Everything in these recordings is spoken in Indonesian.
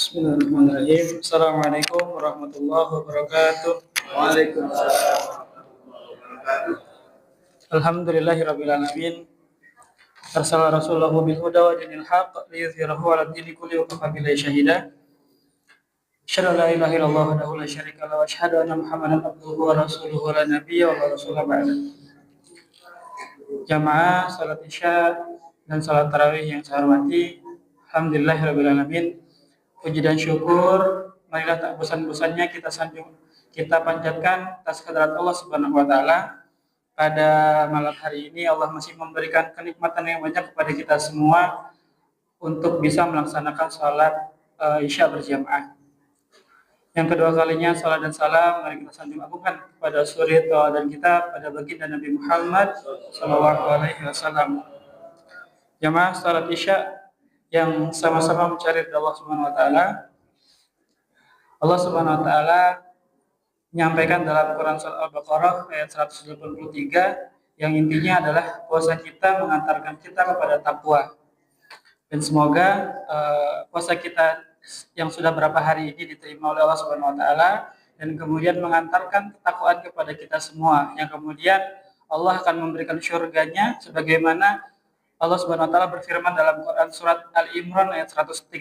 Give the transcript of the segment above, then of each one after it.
Bismillahirrahmanirrahim. Assalamualaikum warahmatullahi wabarakatuh. Waalaikumsalam. Alhamdulillahirabbil alamin. Arsala rasulahu bil huda wa dinil haqq liyudhhirahu 'ala dini kulli wa kafa billahi shahida. Asyhadu an la ilaha illallah wahdahu la syarika lahu wa asyhadu anna Muhammadan abduhu wa rasuluhu la nabiyya wa la rasula ba'da. Jamaah salat Isya dan salat tarawih yang saya hormati, alhamdulillahirabbil alamin. Puji dan syukur marilah tak bosan-bosannya kita sanjung, kita panjatkan atas kehadirat Allah Subhanahu wa taala. Pada malam hari ini Allah masih memberikan kenikmatan yang banyak kepada kita semua untuk bisa melaksanakan salat Isya berjamaah. Yang kedua kalinya salat dan salam mari kita sanjung agungkan kepada suri tauladan kita pada baginda Nabi Muhammad sallallahu alaihi wasallam. Jamaah salat Isya yang sama-sama mencari ridha Allah Subhanahu wa taala. Allah Subhanahu wa taala menyampaikan dalam Quran surah Al-Baqarah ayat 183 yang intinya adalah puasa kita mengantarkan kita kepada takwa. Dan semoga puasa kita yang sudah berapa hari ini diterima oleh Allah Subhanahu wa taala dan kemudian mengantarkan ketakwaan kepada kita semua, yang kemudian Allah akan memberikan syurganya sebagaimana Allah Subhanahu wa taala berfirman dalam Quran surat Al-Imran ayat 133,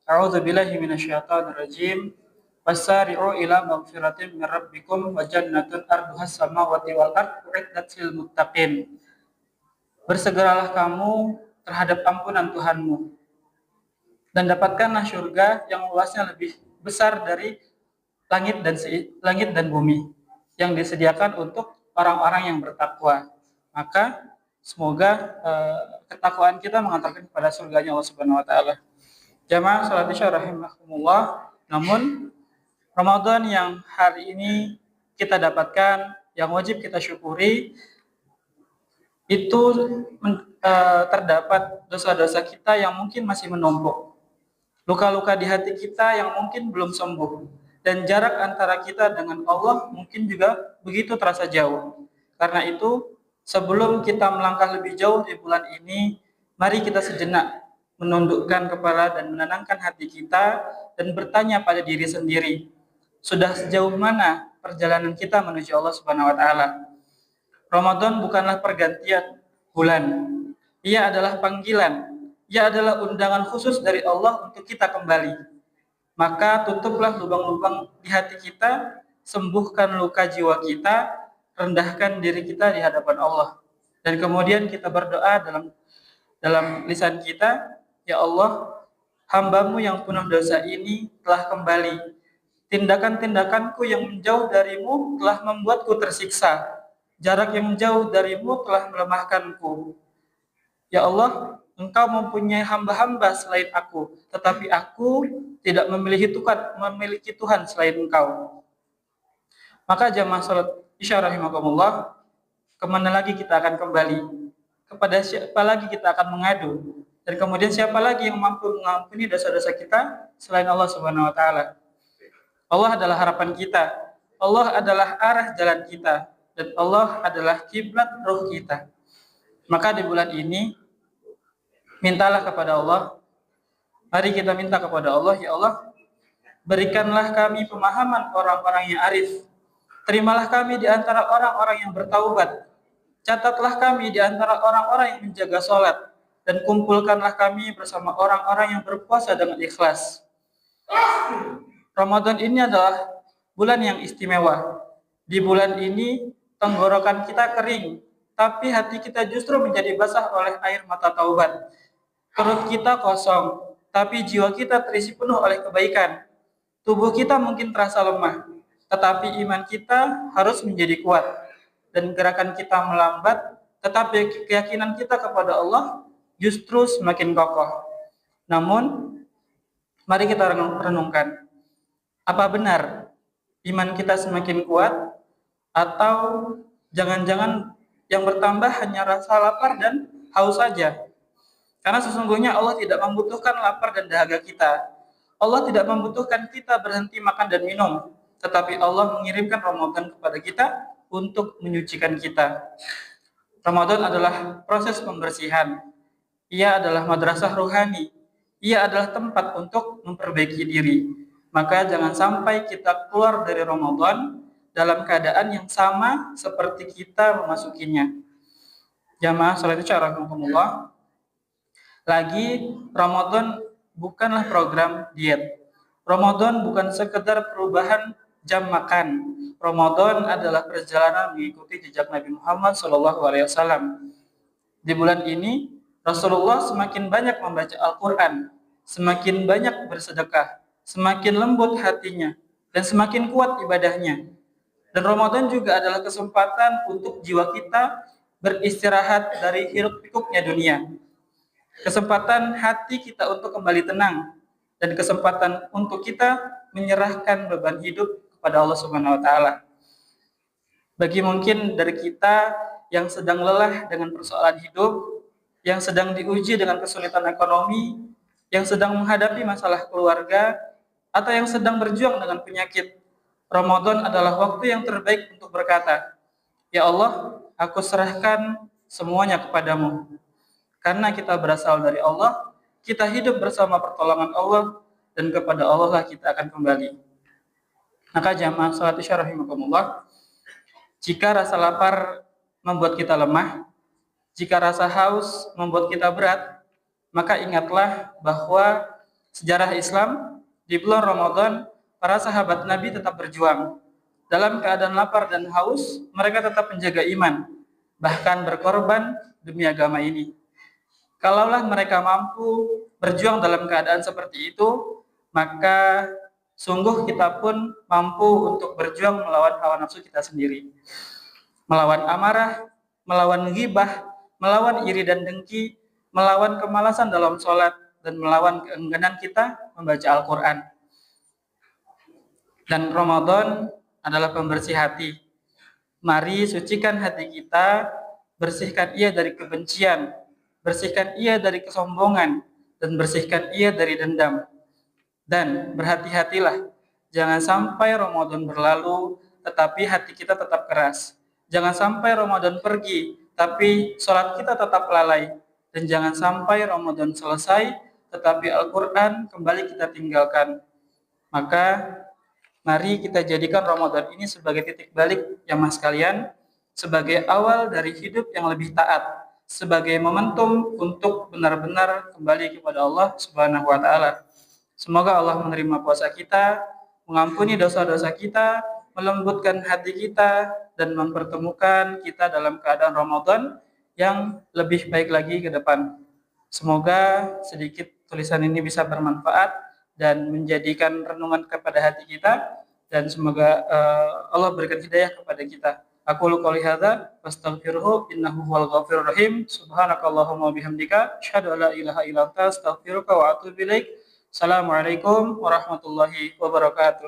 A'udzubillahi minasyaitonir rajim. Wasari'u ila maghfiratin min rabbikum wa jannatun arduhas samawati wal ardh u'iddat lil muttaqin. Bersegeralah kamu terhadap ampunan Tuhanmu dan dapatkanlah surga yang luasnya lebih besar dari langit dan bumi yang disediakan untuk orang-orang yang bertakwa. Maka semoga ketakwaan kita mengantarkan kepada surganya Allah Subhanahu wa taala. Jamaah salat Isya rahimakumullah. Namun Ramadan yang hari ini kita dapatkan, yang wajib kita syukuri, itu terdapat dosa-dosa kita yang mungkin masih menumpuk, luka-luka di hati kita yang mungkin belum sembuh, dan jarak antara kita dengan Allah mungkin juga begitu terasa jauh. Karena itu, sebelum kita melangkah lebih jauh di bulan ini, mari kita sejenak menundukkan kepala dan menenangkan hati kita dan bertanya pada diri sendiri, sudah sejauh mana perjalanan kita menuju Allah Subhanahu wa taala? Ramadan bukanlah pergantian bulan. Ia adalah panggilan. Ia adalah undangan khusus dari Allah untuk kita kembali. Maka tutuplah lubang-lubang di hati kita, sembuhkan luka jiwa kita, rendahkan diri kita di hadapan Allah. Dan kemudian kita berdoa dalam lisan kita, ya Allah, hamba-Mu yang penuh dosa ini telah kembali. Tindakan-tindakanku yang menjauh dari-Mu telah membuatku tersiksa. Jarak yang jauh dari-Mu telah melemahkanku. Ya Allah, Engkau mempunyai hamba-hamba selain aku, tetapi aku tidak memiliki Tuhan selain Engkau. Maka jamaah salat Isya rahimakumullah, kemana lagi kita akan kembali? Kepada siapa lagi kita akan mengadu? Dan kemudian siapa lagi yang mampu mengampuni dosa-dosa kita selain Allah Subhanahu wa taala? Allah adalah harapan kita. Allah adalah arah jalan kita. Dan Allah adalah kiblat ruh kita. Maka di bulan ini, mintalah kepada Allah. Mari kita minta kepada Allah, ya Allah, berikanlah kami pemahaman orang-orang yang arif. Terimalah kami di antara orang-orang yang bertaubat. Catatlah kami di antara orang-orang yang menjaga sholat. Dan kumpulkanlah kami bersama orang-orang yang berpuasa dengan ikhlas. Ramadan ini adalah bulan yang istimewa. Di bulan ini tenggorokan kita kering, tapi hati kita justru menjadi basah oleh air mata taubat. Perut kita kosong, tapi jiwa kita terisi penuh oleh kebaikan. Tubuh kita mungkin terasa lemah, tetapi iman kita harus menjadi kuat. Dan gerakan kita melambat, tetapi keyakinan kita kepada Allah justru semakin kokoh. Namun, mari kita renungkan. Apa benar iman kita semakin kuat, atau jangan-jangan yang bertambah hanya rasa lapar dan haus saja? Karena sesungguhnya Allah tidak membutuhkan lapar dan dahaga kita. Allah tidak membutuhkan kita berhenti makan dan minum, tetapi Allah mengirimkan Ramadan kepada kita untuk menyucikan kita. Ramadan adalah proses pembersihan. Ia adalah madrasah rohani ia adalah tempat untuk memperbaiki diri. Maka jangan sampai kita keluar dari Ramadan dalam keadaan yang sama seperti kita memasukinya. Jamaah salat isya rahimakumullah. Lagi, Ramadan bukanlah program diet. Ramadan bukan sekedar perubahan jam makan. Ramadan adalah perjalanan mengikuti jejak Nabi Muhammad SAW. Di bulan ini, Rasulullah semakin banyak membaca Al-Quran, semakin banyak bersedekah, semakin lembut hatinya, dan semakin kuat ibadahnya. Dan Ramadan juga adalah kesempatan untuk jiwa kita beristirahat dari hiruk-pikuknya dunia. Kesempatan hati kita untuk kembali tenang, dan kesempatan untuk kita menyerahkan beban hidup kepada Allah Subhanahu wa taala. Bagi mungkin dari kita yang sedang lelah dengan persoalan hidup, yang sedang diuji dengan kesulitan ekonomi, yang sedang menghadapi masalah keluarga, atau yang sedang berjuang dengan penyakit, Ramadan adalah waktu yang terbaik untuk berkata, "Ya Allah, aku serahkan semuanya kepadamu." Karena kita berasal dari Allah, kita hidup bersama pertolongan Allah, dan kepada Allah lah kita akan kembali. Maka jamaah salat isya rahimakumullah, jika rasa lapar membuat kita lemah, jika rasa haus membuat kita berat, maka ingatlah bahwa sejarah Islam di bulan Ramadan, para sahabat Nabi tetap berjuang. Dalam keadaan lapar dan haus, mereka tetap menjaga iman, bahkan berkorban demi agama ini. Kalaulah mereka mampu berjuang dalam keadaan seperti itu, maka sungguh kita pun mampu untuk berjuang melawan hawa nafsu kita sendiri. Melawan amarah, melawan ghibah, melawan iri dan dengki, melawan kemalasan dalam sholat, dan melawan keengganan kita membaca Al-Quran. Dan Ramadan adalah pembersih hati. Mari sucikan hati kita, bersihkan ia dari kebencian, bersihkan ia dari kesombongan, dan bersihkan ia dari dendam. Dan berhati-hatilah, jangan sampai Ramadan berlalu, tetapi hati kita tetap keras. Jangan sampai Ramadan pergi, tapi sholat kita tetap lalai. Dan jangan sampai Ramadan selesai, tetapi Al-Quran kembali kita tinggalkan. Maka mari kita jadikan Ramadan ini sebagai titik balik jamaah sekalian, sebagai awal dari hidup yang lebih taat, sebagai momentum untuk benar-benar kembali kepada Allah Subhanahu wa taala. Semoga Allah menerima puasa kita, mengampuni dosa-dosa kita, melembutkan hati kita, dan mempertemukan kita dalam keadaan Ramadan yang lebih baik lagi ke depan. Semoga sedikit tulisan ini bisa bermanfaat dan menjadikan renungan kepada hati kita, dan semoga Allah berikan hidayah kepada kita. Aku qouli hadza wastaghfiruhu innahu huwal ghafurur rahim. Subhanakallahumma bihamdika asyhadu an la ilaha illa anta astaghfiruka wa atubu ilaik. Assalamualaikum warahmatullahi wabarakatuh.